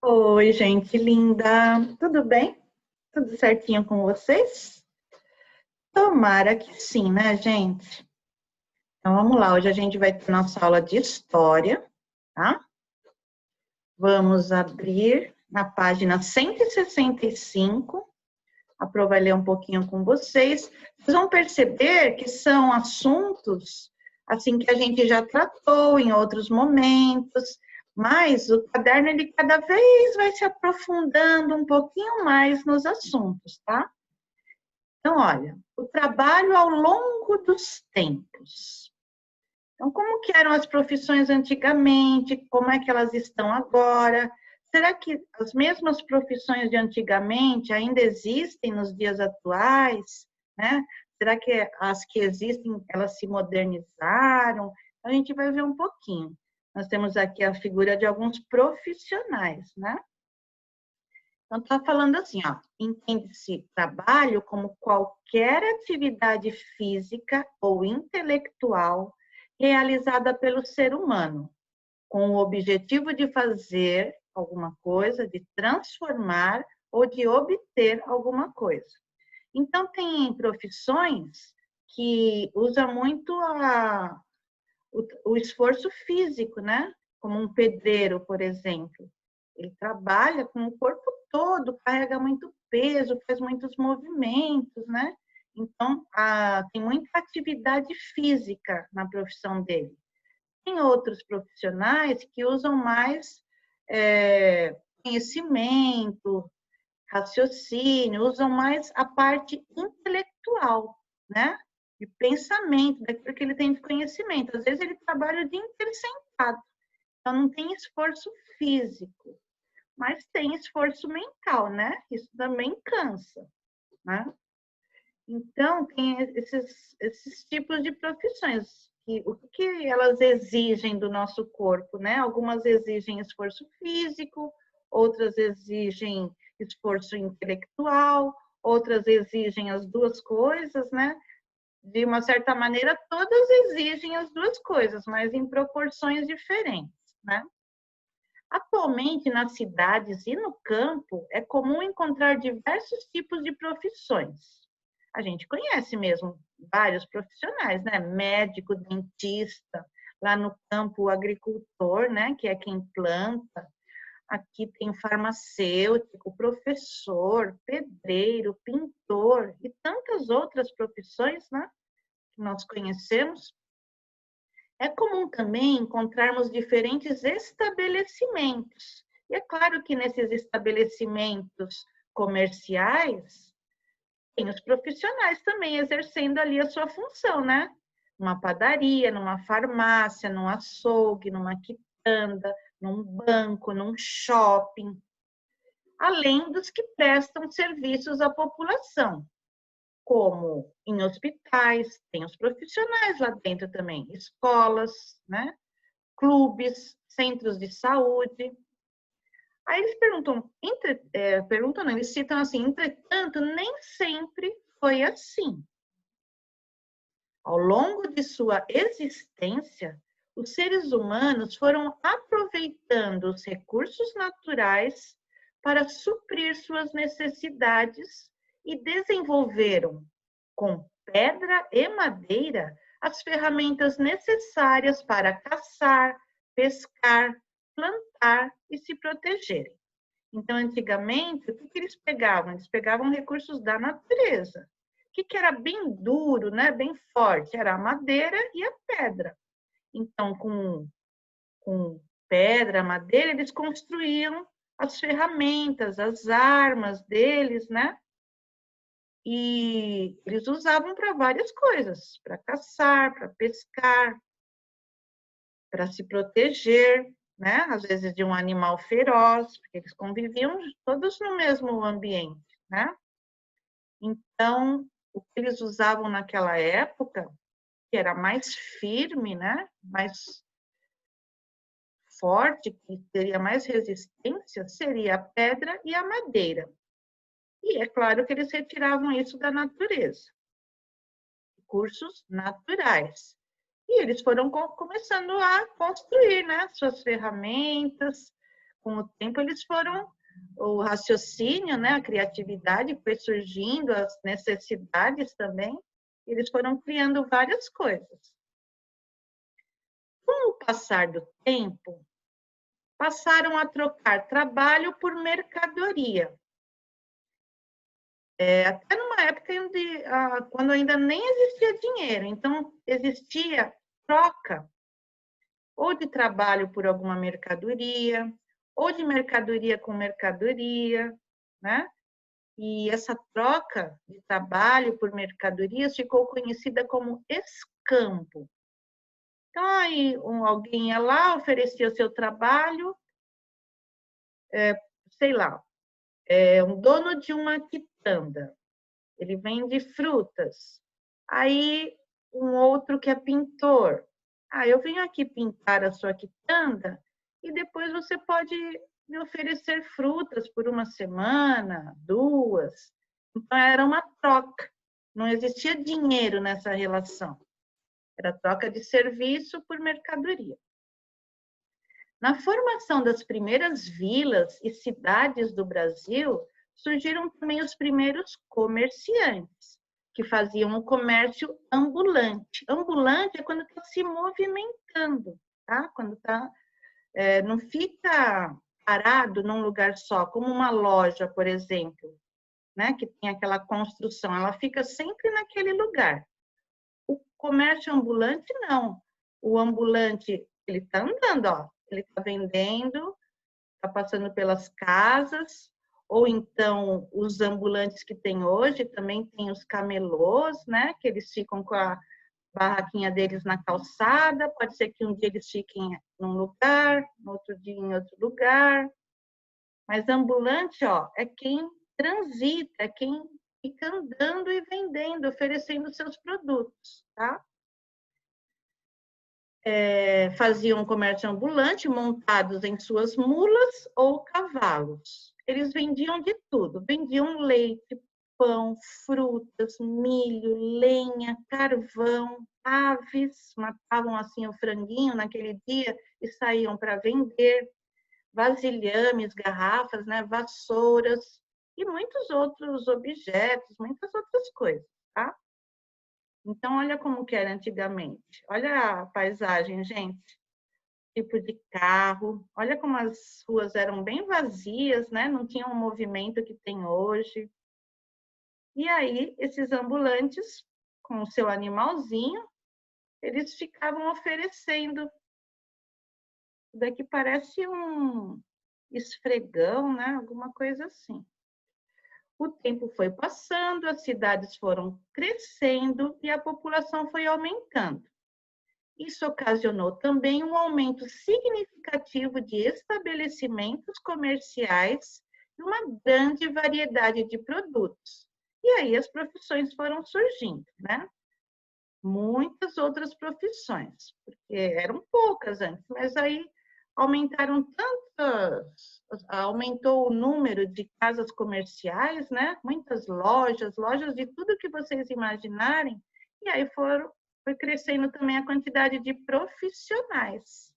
Oi, gente linda. Tudo bem? Tudo certinho com vocês? Tomara que sim, né, gente? Então vamos lá, hoje a gente vai ter nossa aula de história, tá? Vamos abrir na página 165. A Pro vai ler um pouquinho com vocês. Vocês vão perceber que são assuntos assim que a gente já tratou em outros momentos, mas o caderno ele cada vez vai se aprofundando um pouquinho mais nos assuntos, tá? Então, olha, o trabalho ao longo dos tempos. Então, como que eram as profissões antigamente? Como é que elas estão agora? Será que as mesmas profissões de antigamente ainda existem nos dias atuais? Né? Será que as que existem, elas se modernizaram? A gente vai ver um pouquinho. Nós temos aqui a figura de alguns profissionais, né? Então, está falando assim, ó, entende-se trabalho como qualquer atividade física ou intelectual realizada pelo ser humano, com o objetivo de fazer alguma coisa, de transformar ou de obter alguma coisa. Então, tem profissões que usam muito o esforço físico, né? Como um pedreiro, por exemplo. Ele trabalha com o corpo todo, carrega muito peso, faz muitos movimentos, né? Então, tem muita atividade física na profissão dele. Tem outros profissionais que usam mais conhecimento, raciocínio, usam mais a parte intelectual, né? De pensamento, daquilo que ele tem de conhecimento. Às vezes ele trabalha o dia inteiro sentado, então não tem esforço físico, mas tem esforço mental, né? Isso também cansa, né? Então, tem esses tipos de profissões. O que elas exigem do nosso corpo, né? Algumas exigem esforço físico, outras exigem esforço intelectual, outras exigem as duas coisas, né? De uma certa maneira, todas exigem as duas coisas, mas em proporções diferentes, né? Atualmente, nas cidades e no campo, é comum encontrar diversos tipos de profissões. A gente conhece mesmo vários profissionais, né? Médico, dentista, lá no campo, o agricultor, né? Que é quem planta. Aqui tem farmacêutico, professor, pedreiro, pintor e tantas outras profissões, né? Que nós conhecemos. É comum também encontrarmos diferentes estabelecimentos. E é claro que nesses estabelecimentos comerciais, tem os profissionais também exercendo ali a sua função, né? Numa padaria, numa farmácia, num açougue, numa quitanda, num banco, num shopping. Além dos que prestam serviços à população, como em hospitais, tem os profissionais lá dentro também, escolas, né? Clubes, centros de saúde. Aí eles perguntam, não, eles citam assim, entretanto, nem sempre foi assim. Ao longo de sua existência, os seres humanos foram aproveitando os recursos naturais para suprir suas necessidades e desenvolveram, com pedra e madeira, as ferramentas necessárias para caçar, pescar, plantar e se protegerem. Então, antigamente, o que eles pegavam? Eles pegavam recursos da natureza. O que era bem duro, né? Bem forte? Era a madeira e a pedra. Então, com pedra, madeira, eles construíam as ferramentas, as armas deles, né? E eles usavam para várias coisas, para caçar, para pescar, para se proteger, né? Às vezes de um animal feroz, porque eles conviviam todos no mesmo ambiente, né? Então, o que eles usavam naquela época, que era mais firme, né? Mais forte, que teria mais resistência, seria a pedra e a madeira. E é claro que eles retiravam isso da natureza. Recursos naturais. E eles foram começando a construir, né, suas ferramentas, com o tempo eles foram, o raciocínio, né, a criatividade foi surgindo, as necessidades também, eles foram criando várias coisas. Com o passar do tempo, passaram a trocar trabalho por mercadoria. Até numa época quando ainda nem existia dinheiro, então existia troca, ou de trabalho por alguma mercadoria, ou de mercadoria com mercadoria, né? E essa troca de trabalho por mercadorias ficou conhecida como escambo. Então, aí alguém ia lá, oferecia o seu trabalho, sei lá, um dono de uma quitanda, ele vende frutas. Aí, um outro que é pintor. Eu venho aqui pintar a sua quitanda e depois você pode me oferecer frutas por uma semana, 2. Então, era uma troca. Não existia dinheiro nessa relação. Era troca de serviço por mercadoria. Na formação das primeiras vilas e cidades do Brasil, surgiram também os primeiros comerciantes, que faziam o comércio ambulante. Ambulante é quando está se movimentando, tá? Quando não fica parado num lugar só, como uma loja, por exemplo, né? Que tem aquela construção, ela fica sempre naquele lugar. O comércio ambulante, não. O ambulante, ele está andando, ó. Ele está vendendo, está passando pelas casas, ou então os ambulantes que tem hoje, também tem os camelôs, né? Que eles ficam com a barraquinha deles na calçada, pode ser que um dia eles fiquem num lugar, no outro dia em outro lugar. Mas ambulante, ó, é quem transita, é quem fica andando e vendendo, oferecendo seus produtos, tá? Faziam comércio ambulante, montados em suas mulas ou cavalos. Eles vendiam de tudo, vendiam leite, pão, frutas, milho, lenha, carvão, aves, matavam assim o franguinho naquele dia e saíam para vender, vasilhames, garrafas, né, vassouras e muitos outros objetos, muitas outras coisas, tá? Então, olha como que era antigamente. Olha a paisagem, gente. Tipo de carro. Olha como as ruas eram bem vazias, né? Não tinha o movimento que tem hoje. E aí, esses ambulantes, com o seu animalzinho, eles ficavam oferecendo. Daqui parece um esfregão, né? Alguma coisa assim. O tempo foi passando, as cidades foram crescendo e a população foi aumentando. Isso ocasionou também um aumento significativo de estabelecimentos comerciais e uma grande variedade de produtos. E aí as profissões foram surgindo, né? Muitas outras profissões, porque eram poucas antes, mas aí aumentaram aumentou o número de casas comerciais, né? Muitas lojas de tudo que vocês imaginarem, e aí foi crescendo também a quantidade de profissionais.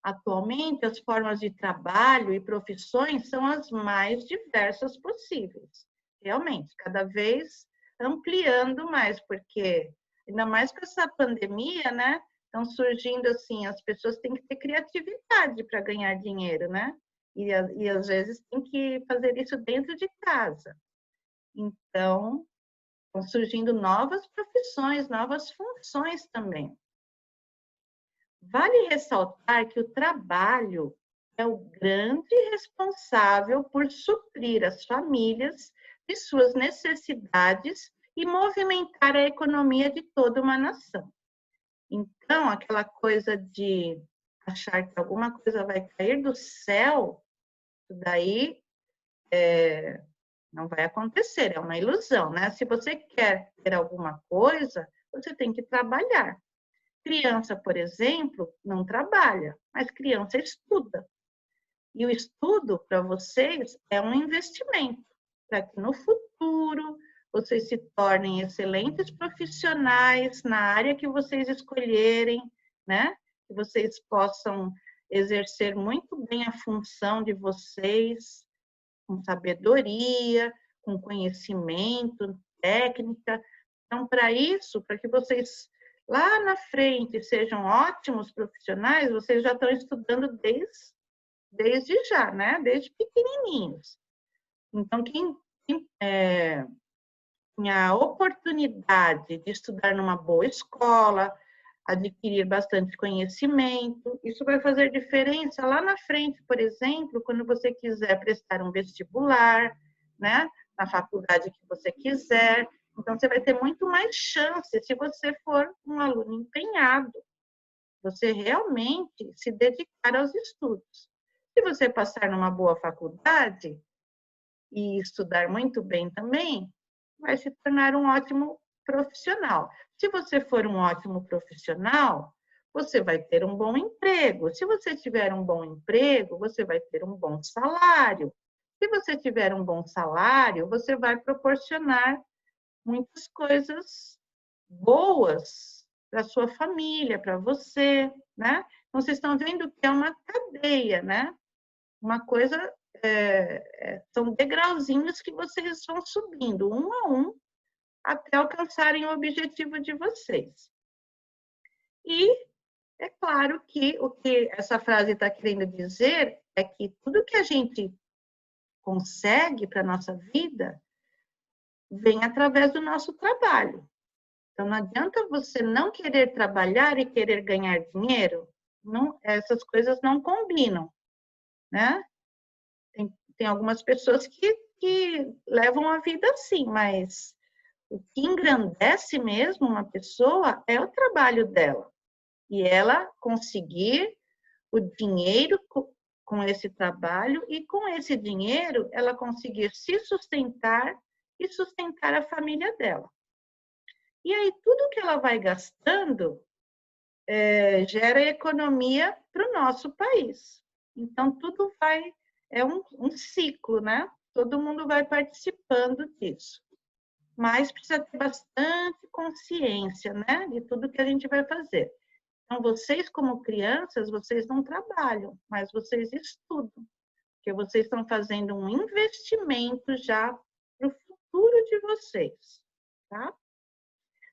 Atualmente, as formas de trabalho e profissões são as mais diversas possíveis. Realmente, cada vez ampliando mais, porque ainda mais com essa pandemia, né? Estão surgindo assim, as pessoas têm que ter criatividade para ganhar dinheiro, né? E às vezes tem que fazer isso dentro de casa. Então, estão surgindo novas profissões, novas funções também. Vale ressaltar que o trabalho é o grande responsável por suprir as famílias de suas necessidades e movimentar a economia de toda uma nação. Então, aquela coisa de achar que alguma coisa vai cair do céu, isso daí não vai acontecer, é uma ilusão, né? Se você quer ter alguma coisa, você tem que trabalhar. Criança, por exemplo, não trabalha, mas criança estuda. E o estudo, para vocês, é um investimento, para que no futuro vocês se tornem excelentes profissionais na área que vocês escolherem, né? Que vocês possam exercer muito bem a função de vocês, com sabedoria, com conhecimento, técnica. Então, para isso, para que vocês lá na frente sejam ótimos profissionais, vocês já estão estudando desde já, né? Desde pequenininhos. Então, quem tem a oportunidade de estudar numa boa escola, adquirir bastante conhecimento, isso vai fazer diferença lá na frente, por exemplo, quando você quiser prestar um vestibular, né? Na faculdade que você quiser. Então, você vai ter muito mais chance se você for um aluno empenhado, você realmente se dedicar aos estudos. Se você passar numa boa faculdade e estudar muito bem também, vai se tornar um ótimo profissional. Se você for um ótimo profissional, você vai ter um bom emprego. Se você tiver um bom emprego, você vai ter um bom salário. Se você tiver um bom salário, você vai proporcionar muitas coisas boas para sua família, para você, né? Então, vocês estão vendo que é uma cadeia, né? Uma coisa, são degrauzinhos que vocês vão subindo, um a um, até alcançarem o objetivo de vocês. E é claro que o que essa frase está querendo dizer é que tudo que a gente consegue para a nossa vida vem através do nosso trabalho. Então, não adianta você não querer trabalhar e querer ganhar dinheiro, não, essas coisas não combinam, né? Tem algumas pessoas que levam a vida assim, mas o que engrandece mesmo uma pessoa é o trabalho dela. E ela conseguir o dinheiro com esse trabalho e com esse dinheiro ela conseguir se sustentar e sustentar a família dela. E aí tudo que ela vai gastando gera economia para o nosso país. Então tudo é um ciclo, né? Todo mundo vai participando disso. Mas precisa ter bastante consciência, né? De tudo que a gente vai fazer. Então, vocês como crianças, vocês não trabalham, mas vocês estudam. Porque vocês estão fazendo um investimento já para o futuro de vocês, tá?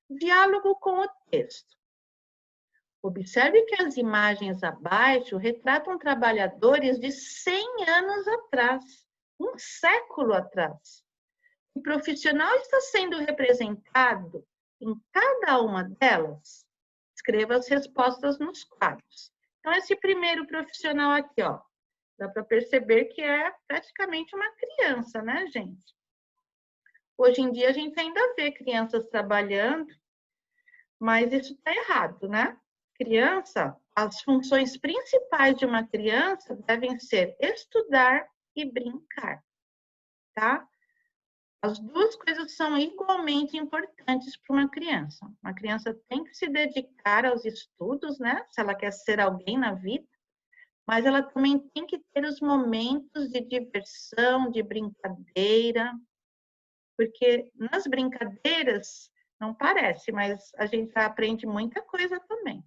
Diálogo com o texto. Observe que as imagens abaixo retratam trabalhadores de 100 anos atrás, um século atrás. O profissional está sendo representado em cada uma delas? Escreva as respostas nos quadros. Então, esse primeiro profissional aqui, ó, dá para perceber que é praticamente uma criança, né, gente? Hoje em dia, a gente ainda vê crianças trabalhando, mas isso está errado, né? Criança, as funções principais de uma criança devem ser estudar e brincar, tá? As duas coisas são igualmente importantes para uma criança. Uma criança tem que se dedicar aos estudos, né? Se ela quer ser alguém na vida, mas ela também tem que ter os momentos de diversão, de brincadeira, porque nas brincadeiras, não parece, mas a gente aprende muita coisa também.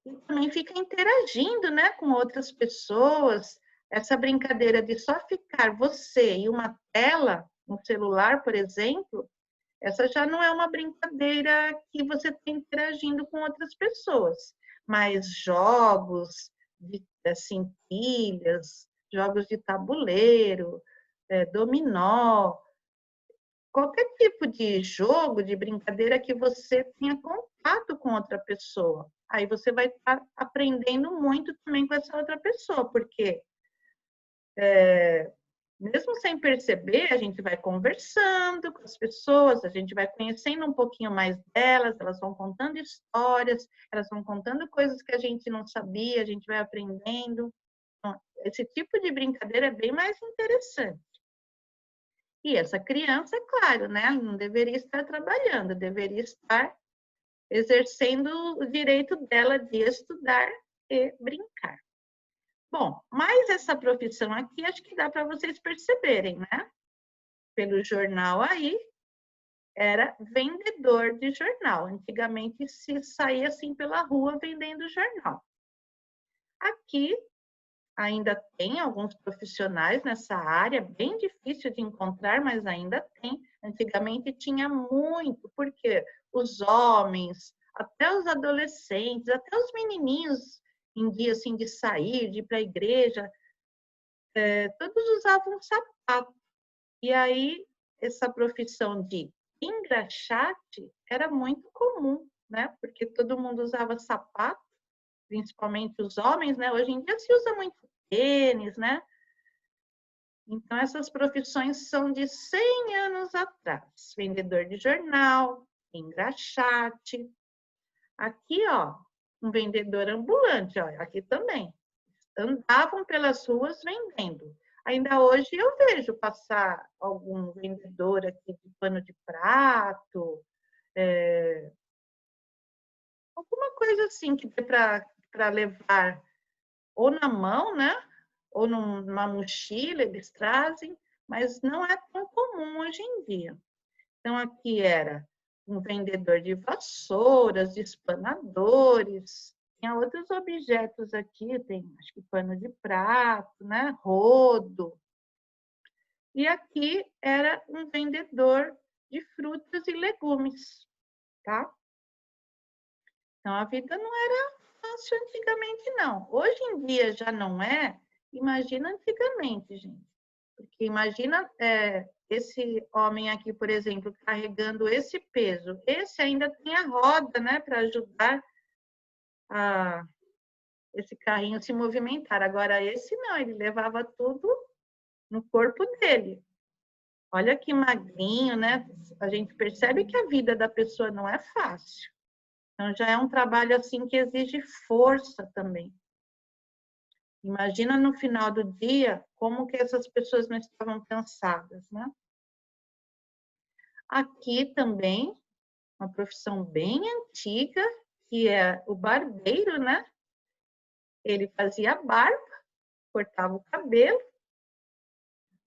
E também fica interagindo, né, com outras pessoas. Essa brincadeira de só ficar você e uma tela, um celular, por exemplo, essa já não é uma brincadeira que você está interagindo com outras pessoas. Mas jogos, assim, pilhas, jogos de tabuleiro, dominó, qualquer tipo de jogo, de brincadeira que você tenha contato com outra pessoa. Aí você vai estar aprendendo muito também com essa outra pessoa, porque mesmo sem perceber, a gente vai conversando com as pessoas, a gente vai conhecendo um pouquinho mais delas, elas vão contando histórias, elas vão contando coisas que a gente não sabia, a gente vai aprendendo. Então, esse tipo de brincadeira é bem mais interessante. E essa criança, é claro, né, não deveria estar trabalhando, deveria estar exercendo o direito dela de estudar e brincar. Bom, mas essa profissão aqui, acho que dá para vocês perceberem, né? Pelo jornal aí, era vendedor de jornal. Antigamente se saía assim pela rua vendendo jornal. Aqui ainda tem alguns profissionais nessa área, bem difícil de encontrar, mas ainda tem. Antigamente tinha muito, porque os homens, até os adolescentes, até os menininhos, em dia assim de sair, de ir para a igreja, todos usavam sapato. E aí, essa profissão de engraxate era muito comum, né? Porque todo mundo usava sapato, principalmente os homens, né? Hoje em dia se usa muito tênis, né? Então, essas profissões são de 100 anos atrás. Vendedor de jornal, engraxate. Aqui, ó, um vendedor ambulante, ó, aqui também. Andavam pelas ruas vendendo. Ainda hoje eu vejo passar algum vendedor aqui de pano de prato, alguma coisa assim que dê para levar ou na mão, né? Ou numa mochila eles trazem, mas não é tão comum hoje em dia. Então, aqui era um vendedor de vassouras, de espanadores, tinha outros objetos aqui, tem acho que pano de prato, né? Rodo. E aqui era um vendedor de frutas e legumes, tá? Então, a vida não era fácil antigamente, não. Hoje em dia já não é, imagina antigamente, gente. Porque imagina esse homem aqui, por exemplo, carregando esse peso. Esse ainda tem a roda, né, para ajudar esse carrinho se movimentar. Agora, esse não, ele levava tudo no corpo dele. Olha que magrinho, né? A gente percebe que a vida da pessoa não é fácil. Então, já é um trabalho assim que exige força também. Imagina no final do dia como que essas pessoas não estavam cansadas, né? Aqui também, uma profissão bem antiga, que é o barbeiro, né? Ele fazia barba, cortava o cabelo.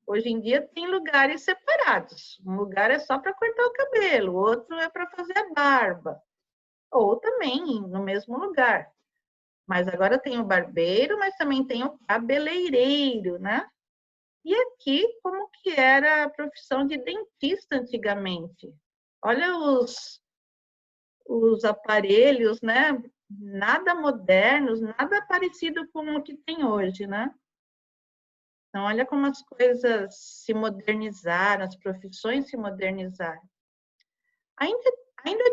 Hoje em dia tem lugares separados. Um lugar é só para cortar o cabelo, outro é para fazer a barba. Ou também no mesmo lugar. Mas agora tem o barbeiro, mas também tem o cabeleireiro, né? E aqui, como que era a profissão de dentista antigamente? Olha os aparelhos, né? Nada modernos, nada parecido com o que tem hoje, né? Então, olha como as coisas se modernizaram, as profissões se modernizaram. Ainda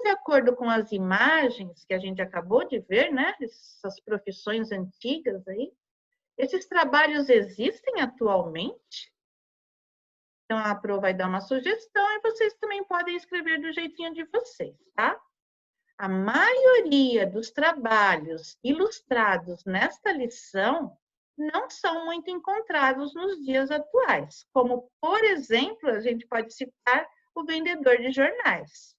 de acordo com as imagens que a gente acabou de ver, né? Essas profissões antigas aí, esses trabalhos existem atualmente? Então, a Pro vai dar uma sugestão e vocês também podem escrever do jeitinho de vocês, tá? A maioria dos trabalhos ilustrados nesta lição não são muito encontrados nos dias atuais, como, por exemplo, a gente pode citar o vendedor de jornais.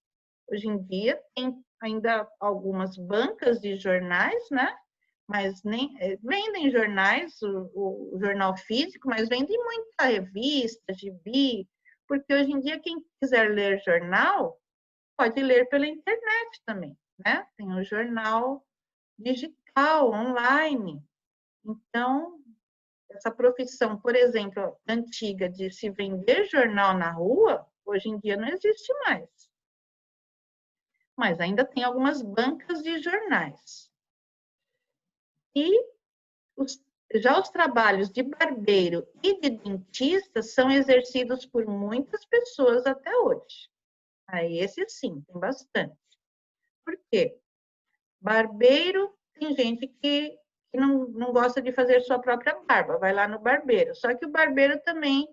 Hoje em dia tem ainda algumas bancas de jornais, né? Mas nem vendem jornais, o jornal físico, mas vendem muita revista, gibi, porque hoje em dia quem quiser ler jornal pode ler pela internet também, né? Tem o jornal digital, online. Então, essa profissão, por exemplo, antiga de se vender jornal na rua, hoje em dia não existe mais. Mas ainda tem algumas bancas de jornais. E já os trabalhos de barbeiro e de dentista são exercidos por muitas pessoas até hoje. Aí esse sim, tem bastante. Por quê? Barbeiro, tem gente que não gosta de fazer sua própria barba, vai lá no barbeiro. Só que o barbeiro também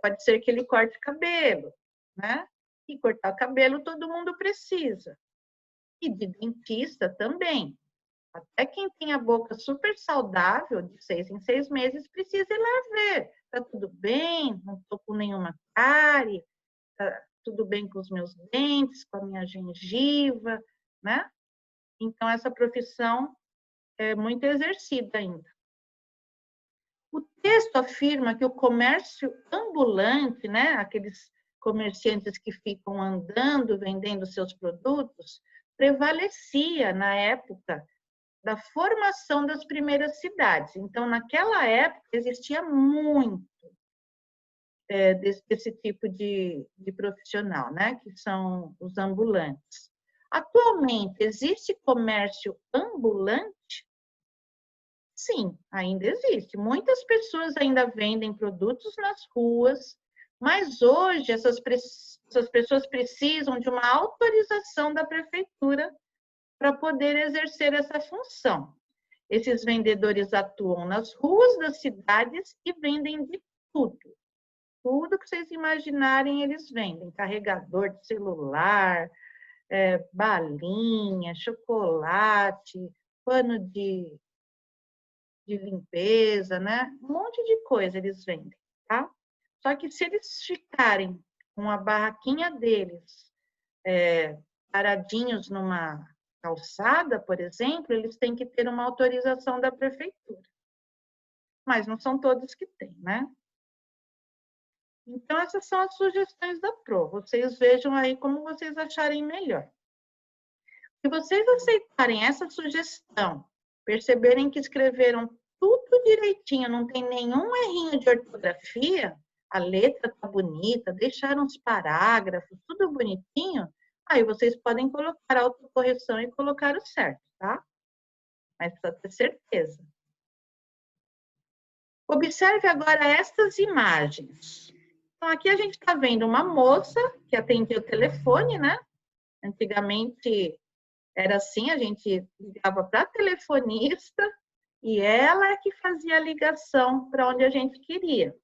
pode ser que ele corte cabelo, né? E cortar cabelo todo mundo precisa. E de dentista também. Até quem tem a boca super saudável, de 6 em 6 meses, precisa ir lá ver. Tá tudo bem? Não estou com nenhuma cárie? Tá tudo bem com os meus dentes, com a minha gengiva, né? Então, essa profissão é muito exercida ainda. O texto afirma que o comércio ambulante, né, aqueles comerciantes que ficam andando, vendendo seus produtos, prevalecia na época da formação das primeiras cidades. Então, naquela época, existia muito desse tipo de profissional, né? Que são os ambulantes. Atualmente, existe comércio ambulante? Sim, ainda existe. Muitas pessoas ainda vendem produtos nas ruas, mas hoje essas pessoas precisam de uma autorização da prefeitura para poder exercer essa função. Esses vendedores atuam nas ruas das cidades e vendem de tudo. Tudo que vocês imaginarem, eles vendem. Carregador de celular, balinha, chocolate, pano de limpeza, né? Um monte de coisa eles vendem, tá? Só que se eles ficarem com a barraquinha deles paradinhos numa calçada, por exemplo, eles têm que ter uma autorização da prefeitura. Mas não são todos que têm, né? Então, essas são as sugestões da Pro. Vocês vejam aí como vocês acharem melhor. Se vocês aceitarem essa sugestão, perceberem que escreveram tudo direitinho, não tem nenhum errinho de ortografia, a letra tá bonita, deixaram os parágrafos, tudo bonitinho, aí vocês podem colocar a autocorreção e colocar o certo, tá? Mas precisa ter certeza. Observe agora estas imagens. Então, aqui a gente está vendo uma moça que atendia o telefone, né? Antigamente era assim, a gente ligava para a telefonista e ela é que fazia a ligação para onde a gente queria.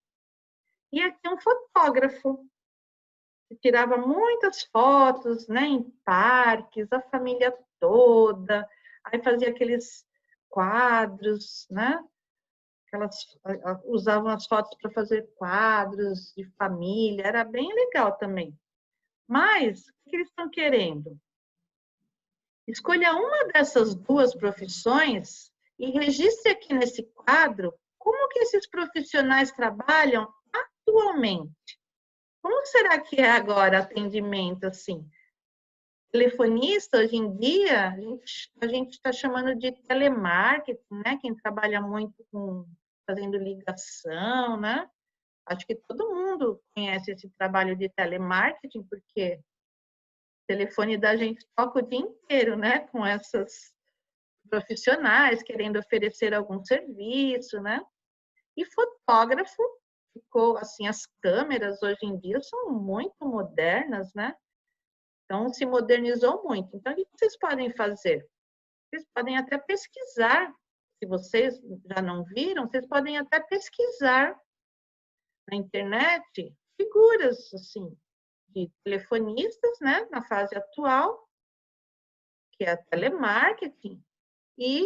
E aqui um fotógrafo que tirava muitas fotos, né, em parques, a família toda, aí fazia aqueles quadros, né? Usavam as fotos para fazer quadros de família, era bem legal também. Mas, o que eles estão querendo? Escolha uma dessas duas profissões e registre aqui nesse quadro como que esses profissionais trabalham atualmente. Como será que é agora atendimento assim? Telefonista, hoje em dia, a gente está chamando de telemarketing, né? Quem trabalha muito fazendo ligação, né? Acho que todo mundo conhece esse trabalho de telemarketing, porque o telefone da gente toca o dia inteiro, né? Com essas profissionais querendo oferecer algum serviço, né? E fotógrafo, ficou assim, as câmeras hoje em dia são muito modernas, né? Então, se modernizou muito. Então, o que vocês podem fazer? Vocês podem até pesquisar, se vocês já não viram, vocês podem até pesquisar na internet figuras, assim, de telefonistas, né, na fase atual, que é a telemarketing, e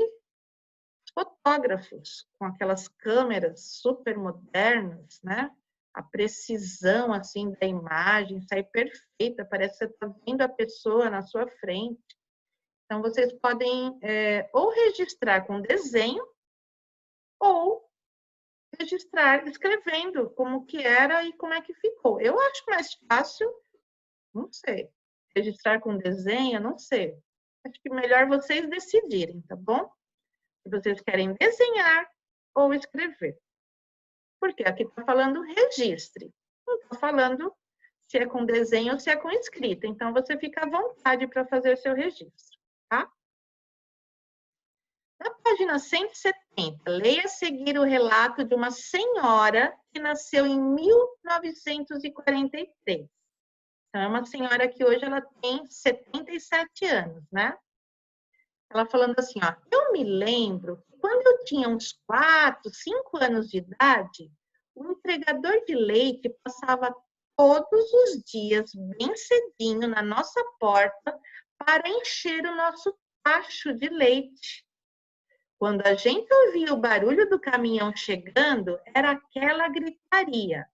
fotógrafos com aquelas câmeras super modernas, né? A precisão assim da imagem sai perfeita, parece que você está vendo a pessoa na sua frente. Então vocês podem ou registrar com desenho ou registrar escrevendo como que era e como é que ficou. Eu acho mais fácil, não sei, registrar com desenho, não sei. Acho que melhor vocês decidirem, tá bom? Se vocês querem desenhar ou escrever. Porque aqui está falando registre. Não está falando se é com desenho ou se é com escrita. Então, você fica à vontade para fazer seu registro, tá? Na página 170, leia a seguir o relato de uma senhora que nasceu em 1943. Então, é uma senhora que hoje ela tem 77 anos, né? Ela falando assim, ó, eu me lembro que quando eu tinha uns 4, 5 anos de idade, o entregador de leite passava todos os dias, bem cedinho, na nossa porta para encher o nosso tacho de leite. Quando a gente ouvia o barulho do caminhão chegando, era aquela gritaria.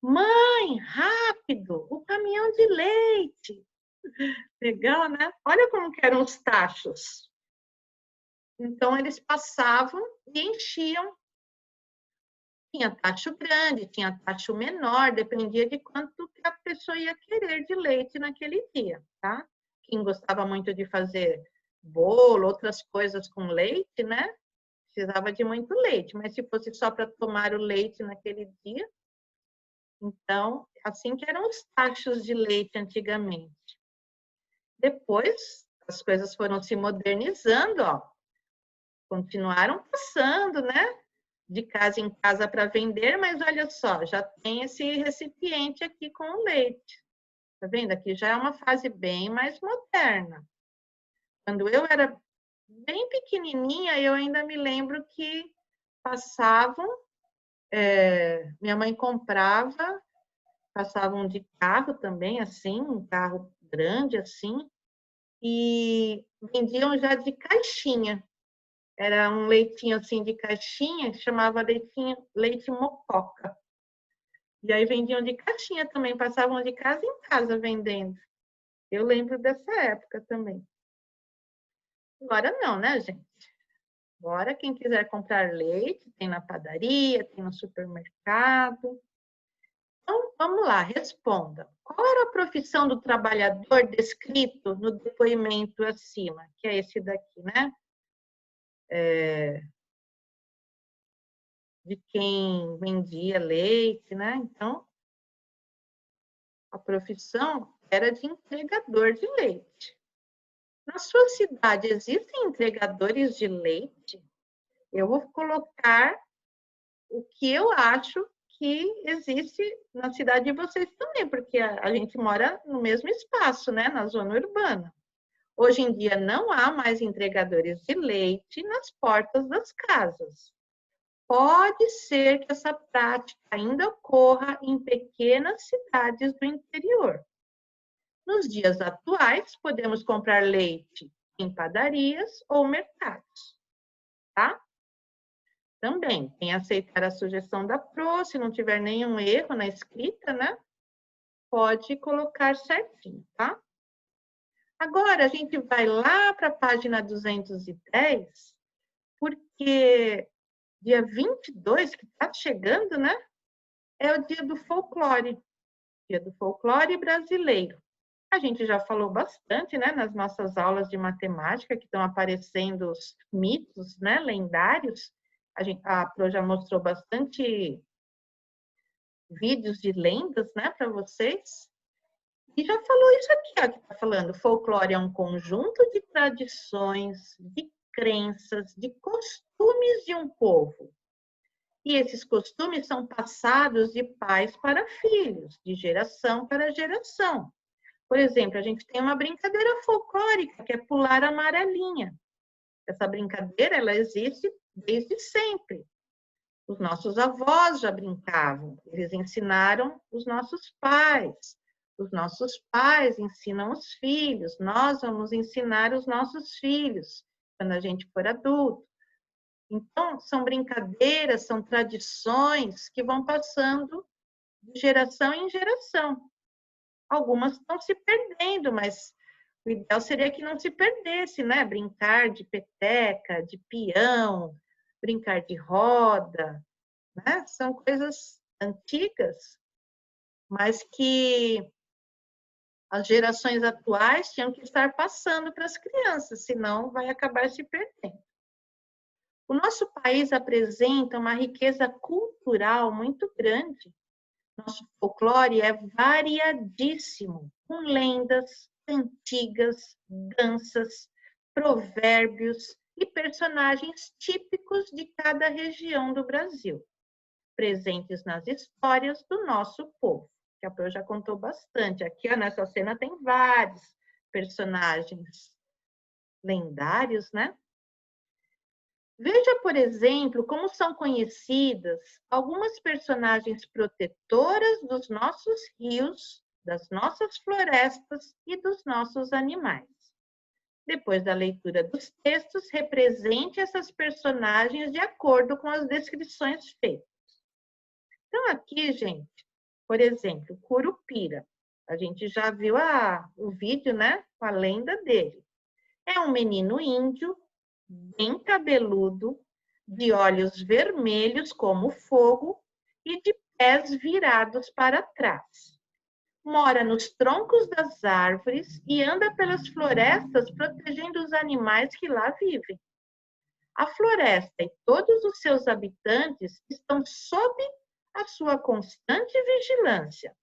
Mãe, rápido, o caminhão de leite. Legal, né? Olha como que eram os tachos. Então, eles passavam e enchiam. Tinha tacho grande, tinha tacho menor, dependia de quanto que a pessoa ia querer de leite naquele dia, tá? Quem gostava muito de fazer bolo, outras coisas com leite, né? Precisava de muito leite, mas se fosse só para tomar o leite naquele dia, então, assim que eram os tachos de leite antigamente. Depois, as coisas foram se modernizando, ó. Continuaram passando, né? De casa em casa para vender, mas olha só, já tem esse recipiente aqui com o leite. Tá vendo? Aqui já é uma fase bem mais moderna. Quando eu era bem pequenininha, eu ainda me lembro que passavam, minha mãe comprava, passavam de carro também, assim, um carro grande assim, e vendiam já de caixinha. Era um leitinho assim de caixinha, que chamava leite mococa. E aí vendiam de caixinha também, passavam de casa em casa vendendo. Eu lembro dessa época também. Agora não, né, gente? Agora, quem quiser comprar leite, tem na padaria, tem no supermercado. Então, vamos lá, responda. Qual era a profissão do trabalhador descrito no depoimento acima? Que é esse daqui, né? De quem vendia leite, né? Então, a profissão era de entregador de leite. Na sua cidade, existem entregadores de leite? Eu vou colocar o que eu acho que existe na cidade de vocês também, porque a gente mora no mesmo espaço, né, na zona urbana. Hoje em dia não há mais entregadores de leite nas portas das casas. Pode ser que essa prática ainda ocorra em pequenas cidades do interior. Nos dias atuais, podemos comprar leite em padarias ou mercados, tá? Também, quem aceitar a sugestão da Pro, se não tiver nenhum erro na escrita, né? Pode colocar certinho, tá? Agora, a gente vai lá para a página 210, porque dia 22, que está chegando, né? É o dia do folclore brasileiro. A gente já falou bastante, né, nas nossas aulas de matemática, que estão aparecendo os mitos, né, lendários. A Pro já mostrou bastante vídeos de lendas, né, para vocês. E já falou isso aqui, ó, que está falando. Folclore é um conjunto de tradições, de crenças, de costumes de um povo. E esses costumes são passados de pais para filhos, de geração para geração. Por exemplo, a gente tem uma brincadeira folclórica, que é pular a amarelinha. Essa brincadeira, ela existe desde sempre. Os nossos avós já brincavam, eles ensinaram os nossos pais. Os nossos pais ensinam os filhos, nós vamos ensinar os nossos filhos quando a gente for adulto. Então, são brincadeiras, são tradições que vão passando de geração em geração. Algumas estão se perdendo, mas o ideal seria que não se perdesse, né? Brincar de peteca, de peão, brincar de roda, né? São coisas antigas, mas que as gerações atuais tinham que estar passando para as crianças, senão vai acabar se perdendo. O nosso país apresenta uma riqueza cultural muito grande. Nosso folclore é variadíssimo, com lendas, cantigas, danças, provérbios e personagens típicos de cada região do Brasil, presentes nas histórias do nosso povo, que a Pro já contou bastante. Aqui, ó, nessa cena tem vários personagens lendários, né? Veja, por exemplo, como são conhecidas algumas personagens protetoras dos nossos rios, das nossas florestas e dos nossos animais. Depois da leitura dos textos, represente essas personagens de acordo com as descrições feitas. Então, aqui, gente, por exemplo, Curupira. A gente já viu o vídeo, né? Com a lenda dele. É um menino índio, bem cabeludo, de olhos vermelhos como fogo e de pés virados para trás. Mora nos troncos das árvores e anda pelas florestas protegendo os animais que lá vivem. A floresta e todos os seus habitantes estão sob a sua constante vigilância.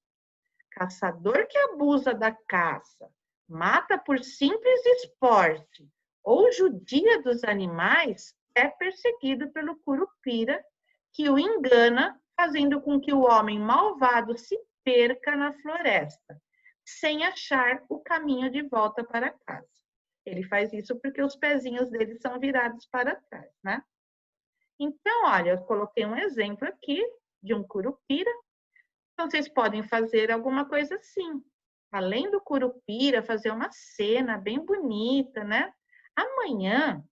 Caçador que abusa da caça, mata por simples esporte ou judia dos animais é perseguido pelo Curupira, que o engana, fazendo com que o homem malvado se perca na floresta, sem achar o caminho de volta para casa. Ele faz isso porque os pezinhos dele são virados para trás, né? Então, olha, eu coloquei um exemplo aqui de um Curupira. Então, vocês podem fazer alguma coisa assim. Além do Curupira, fazer uma cena bem bonita, né? Amanhã,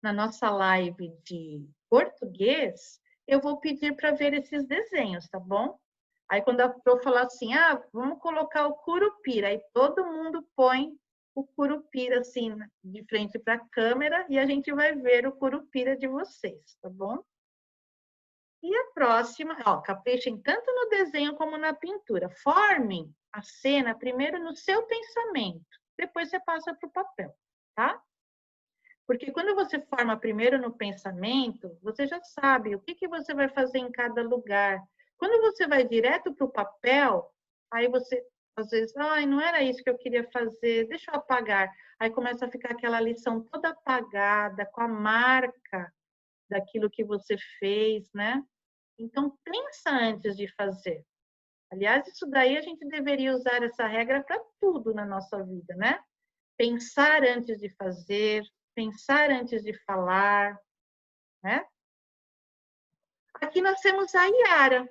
na nossa live de português, eu vou pedir para ver esses desenhos, tá bom? Aí, quando a Pro falar assim, vamos colocar o Curupira, aí todo mundo põe o Curupira assim, de frente para a câmera e a gente vai ver o Curupira de vocês, tá bom? E a próxima, caprichem tanto no desenho como na pintura. Formem a cena primeiro no seu pensamento, depois você passa para o papel, tá? Porque quando você forma primeiro no pensamento, você já sabe o que você vai fazer em cada lugar. Quando você vai direto para o papel, aí você, às vezes, não era isso que eu queria fazer, deixa eu apagar. Aí começa a ficar aquela lição toda apagada, com a marca daquilo que você fez, né? Então, pensa antes de fazer. Aliás, isso daí a gente deveria usar essa regra para tudo na nossa vida, né? Pensar antes de fazer, pensar antes de falar, né? Aqui nós temos a Iara.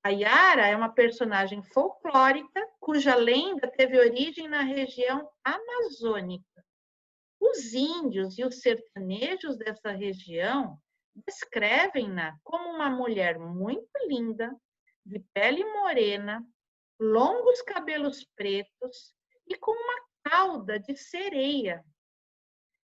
A Iara é uma personagem folclórica cuja lenda teve origem na região amazônica. Os índios e os sertanejos dessa região descrevem-na como uma mulher muito linda, de pele morena, longos cabelos pretos e com uma cauda de sereia.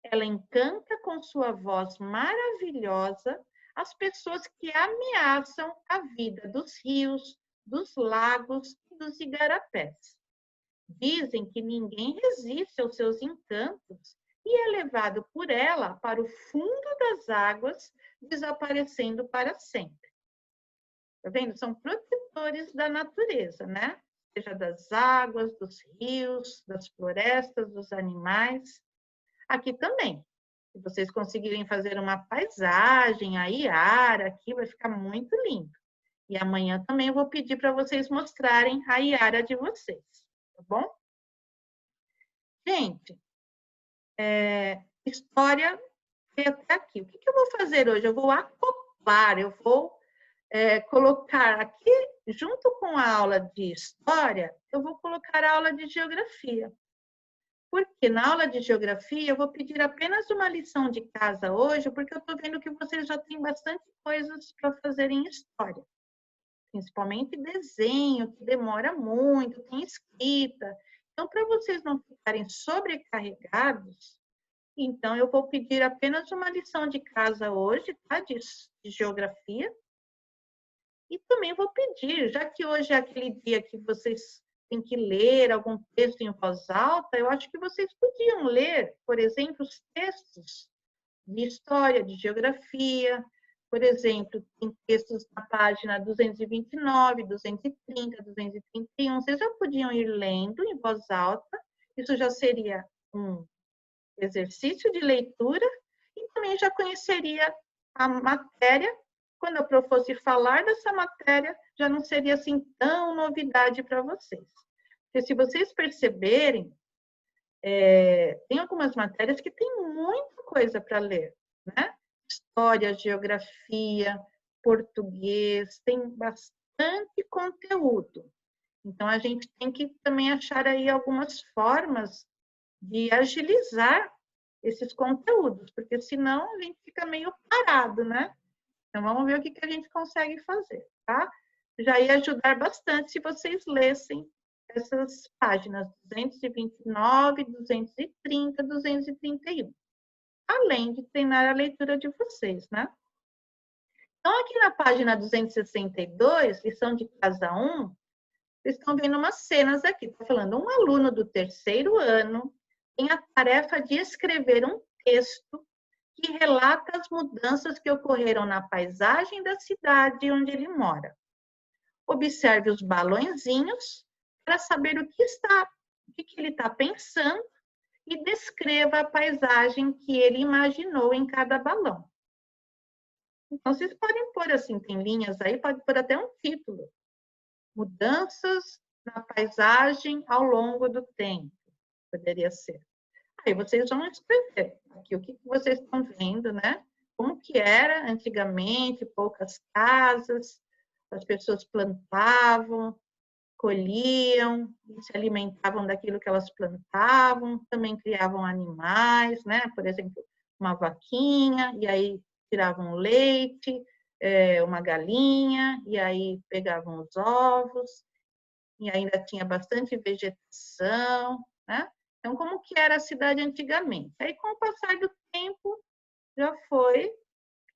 Ela encanta com sua voz maravilhosa as pessoas que ameaçam a vida dos rios, dos lagos e dos igarapés. Dizem que ninguém resiste aos seus encantos e é levado por ela para o fundo das águas, desaparecendo para sempre. Tá vendo? São protetores da natureza, né? Seja das águas, dos rios, das florestas, dos animais. Aqui também. Se vocês conseguirem fazer uma paisagem, a Iara aqui vai ficar muito lindo. E amanhã também eu vou pedir para vocês mostrarem a Iara de vocês, tá bom? Gente, história até aqui. O que eu vou fazer hoje? Eu vou acoplar, eu vou colocar aqui, junto com a aula de história, eu vou colocar a aula de geografia. Porque na aula de geografia eu vou pedir apenas uma lição de casa hoje, porque eu estou vendo que vocês já têm bastante coisas para fazer em história. Principalmente desenho, que demora muito, tem escrita. Então, para vocês não ficarem sobrecarregados, então eu vou pedir apenas uma lição de casa hoje, tá? De geografia. E também vou pedir, já que hoje é aquele dia que vocês têm que ler algum texto em voz alta, eu acho que vocês podiam ler, por exemplo, os textos de história, de geografia. Por exemplo, tem textos na página 229, 230, 231. Vocês já podiam ir lendo em voz alta. Isso já seria um exercício de leitura e também já conheceria a matéria. Quando a Pro fosse falar dessa matéria, já não seria assim tão novidade para vocês. Porque se vocês perceberem, tem algumas matérias que tem muita coisa para ler, né? História, geografia, português, tem bastante conteúdo. Então, a gente tem que também achar aí algumas formas de agilizar esses conteúdos, porque senão a gente fica meio parado, né? Então, vamos ver o que a gente consegue fazer, tá? Já ia ajudar bastante se vocês lessem essas páginas 229, 230, 231. Além de treinar a leitura de vocês, né? Então, aqui na página 262, lição de casa 1, Vocês estão vendo umas cenas aqui. Está falando, um aluno do 3º ano tem a tarefa de escrever um texto que relata as mudanças que ocorreram na paisagem da cidade onde ele mora. Observe os balõezinhos para saber o que ele está pensando e descreva a paisagem que ele imaginou em cada balão. Então, vocês podem pôr assim, tem linhas aí, pode pôr até um título. Mudanças na paisagem ao longo do tempo, poderia ser. Aí vocês vão escrever aqui o que vocês estão vendo, né? Como que era antigamente, poucas casas, as pessoas plantavam, colhiam, se alimentavam daquilo que elas plantavam, também criavam animais, né? Por exemplo, uma vaquinha, e aí tiravam leite, uma galinha, e aí pegavam os ovos, e ainda tinha bastante vegetação, né? Então, como que era a cidade antigamente? Aí, com o passar do tempo, já foi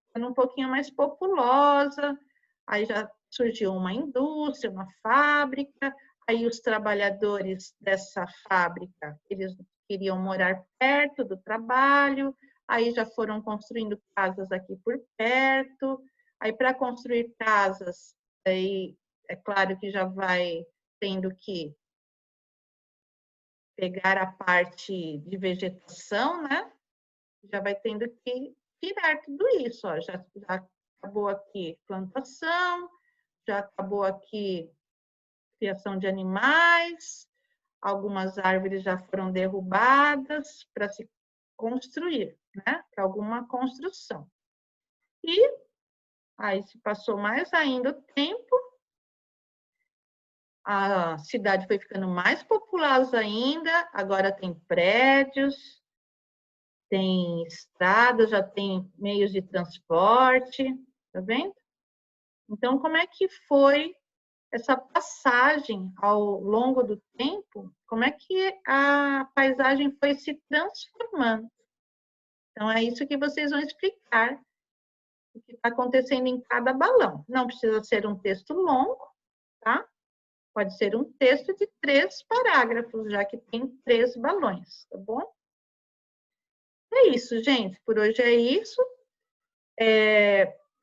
ficando um pouquinho mais populosa, aí já surgiu uma indústria, uma fábrica, aí os trabalhadores dessa fábrica, eles queriam morar perto do trabalho, aí já foram construindo casas aqui por perto, aí para construir casas, aí é claro que já vai tendo que pegar a parte de vegetação, né? Já vai tendo que tirar tudo isso, ó. Já acabou aqui plantação, já acabou aqui criação de animais, algumas árvores já foram derrubadas para se construir, né? Para alguma construção. E aí se passou mais ainda o tempo, a cidade foi ficando mais populosa ainda, agora tem prédios, tem estradas, já tem meios de transporte, tá vendo? Então, como é que foi essa passagem ao longo do tempo? Como é que a paisagem foi se transformando? Então, é isso que vocês vão explicar, o que está acontecendo em cada balão. Não precisa ser um texto longo, tá? Pode ser um texto de 3 parágrafos, já que tem 3 balões, tá bom? É isso, gente. Por hoje é isso.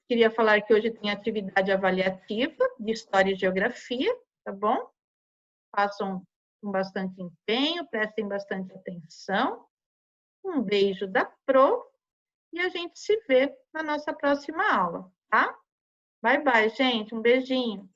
Queria falar que hoje tem atividade avaliativa de História e Geografia, tá bom? Façam com bastante empenho, prestem bastante atenção. Um beijo da Pro e a gente se vê na nossa próxima aula, tá? Bye, bye, gente. Um beijinho.